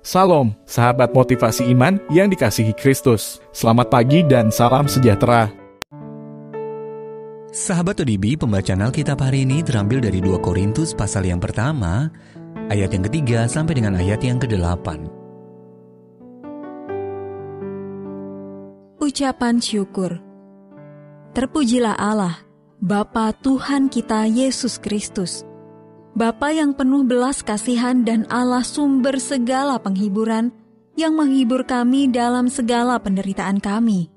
Salam, sahabat motivasi iman yang dikasihi Kristus. Selamat pagi dan salam sejahtera. Sahabat ODB, pembacaan Alkitab hari ini terambil dari 2 Korintus pasal yang pertama, ayat yang ketiga sampai dengan ayat yang ke-8. Ucapan syukur. Terpujilah Allah, Bapa Tuhan kita Yesus Kristus, Bapa yang penuh belas kasihan dan Allah sumber segala penghiburan, yang menghibur kami dalam segala penderitaan kami,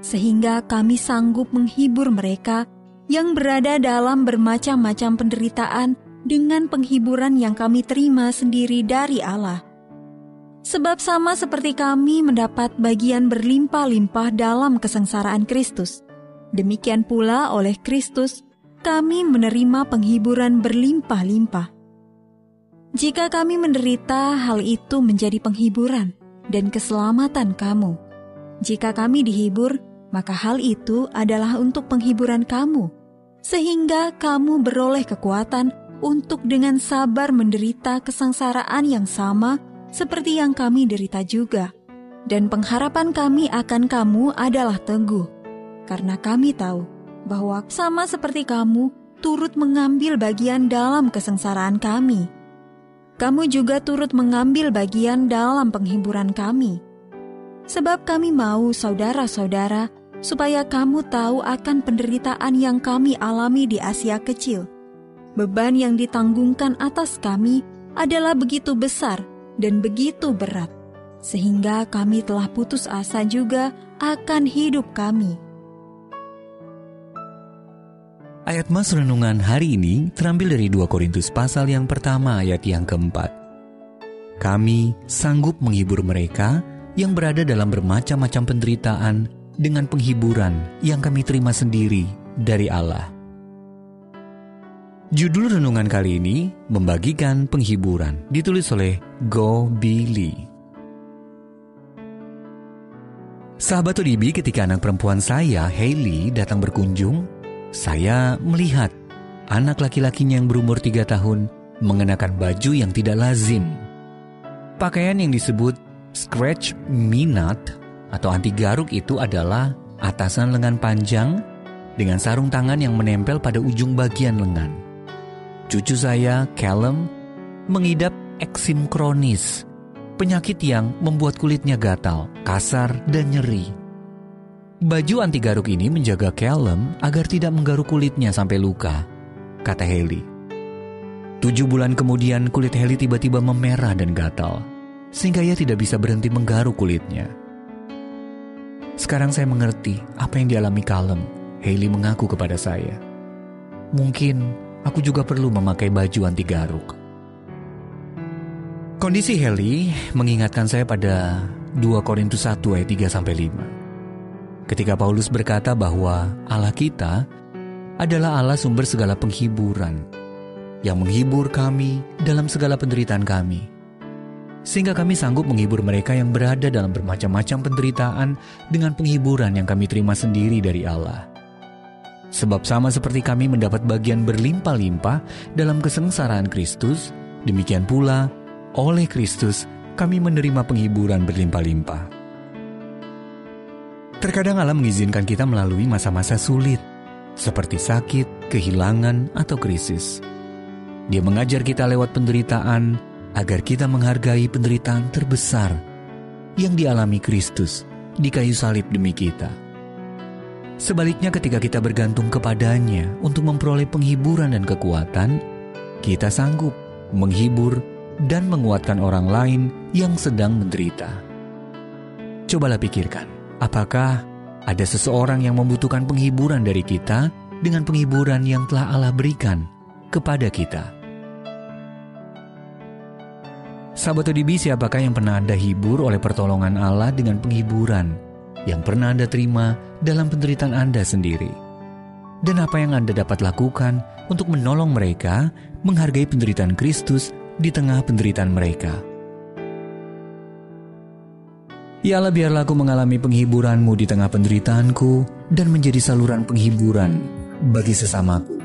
sehingga kami sanggup menghibur mereka yang berada dalam bermacam-macam penderitaan dengan penghiburan yang kami terima sendiri dari Allah. Sebab sama seperti kami mendapat bagian berlimpah-limpah dalam kesengsaraan Kristus, demikian pula oleh Kristus kami menerima penghiburan berlimpah-limpah. Jika kami menderita, hal itu menjadi penghiburan dan keselamatan kamu. Jika kami dihibur, maka hal itu adalah untuk penghiburan kamu, sehingga kamu beroleh kekuatan untuk dengan sabar menderita kesengsaraan yang sama seperti yang kami derita juga. Dan pengharapan kami akan kamu adalah teguh, karena kami tahu bahwa sama seperti kamu turut mengambil bagian dalam kesengsaraan kami. Kamu juga turut mengambil bagian dalam penghiburan kami. Sebab kami mau, saudara-saudara, supaya kamu tahu akan penderitaan yang kami alami di Asia Kecil. Beban yang ditanggungkan atas kami adalah begitu besar dan begitu berat, sehingga kami telah putus asa juga akan hidup kami. Ayat mas renungan hari ini terambil dari 2 Korintus pasal yang pertama ayat yang ke-4. Kami sanggup menghibur mereka yang berada dalam bermacam-macam penderitaan dengan penghiburan yang kami terima sendiri dari Allah. Judul renungan kali ini membagikan penghiburan, ditulis oleh Go Billy. Sahabat ODB, ketika anak perempuan saya, Hailey, datang berkunjung, saya melihat anak laki-lakinya yang berumur 3 tahun mengenakan baju yang tidak lazim. Pakaian yang disebut scratch minat atau anti garuk itu adalah atasan lengan panjang dengan sarung tangan yang menempel pada ujung bagian lengan. Cucu saya, Callum, mengidap eksim kronis, penyakit yang membuat kulitnya gatal, kasar, dan nyeri. Baju anti garuk ini menjaga Callum agar tidak menggaruk kulitnya sampai luka, kata Hailey. 7 bulan kemudian kulit Hailey tiba-tiba memerah dan gatal, sehingga ia tidak bisa berhenti menggaruk kulitnya. Sekarang saya mengerti apa yang dialami Callum, Hailey mengaku kepada saya. Mungkin aku juga perlu memakai baju anti garuk. Kondisi Hailey mengingatkan saya pada 2 Korintus 1 ayat 3-5. Ketika Paulus berkata bahwa Allah kita adalah Allah sumber segala penghiburan, yang menghibur kami dalam segala penderitaan kami, sehingga kami sanggup menghibur mereka yang berada dalam bermacam-macam penderitaan dengan penghiburan yang kami terima sendiri dari Allah. Sebab sama seperti kami mendapat bagian berlimpah-limpah dalam kesengsaraan Kristus, demikian pula oleh Kristus kami menerima penghiburan berlimpah-limpah. Terkadang Allah mengizinkan kita melalui masa-masa sulit, seperti sakit, kehilangan, atau krisis. Dia mengajar kita lewat penderitaan, agar kita menghargai penderitaan terbesar yang dialami Kristus di kayu salib demi kita. Sebaliknya, ketika kita bergantung kepadanya untuk memperoleh penghiburan dan kekuatan, kita sanggup menghibur dan menguatkan orang lain yang sedang menderita. Cobalah pikirkan. Apakah ada seseorang yang membutuhkan penghiburan dari kita dengan penghiburan yang telah Allah berikan kepada kita? Sahabat ODB, siapakah yang pernah Anda hibur oleh pertolongan Allah dengan penghiburan yang pernah Anda terima dalam penderitaan Anda sendiri? Dan apa yang Anda dapat lakukan untuk menolong mereka menghargai penderitaan Kristus di tengah penderitaan mereka? Ya Allah, biarlah aku mengalami penghiburan-Mu di tengah penderitaanku dan menjadi saluran penghiburan bagi sesamaku.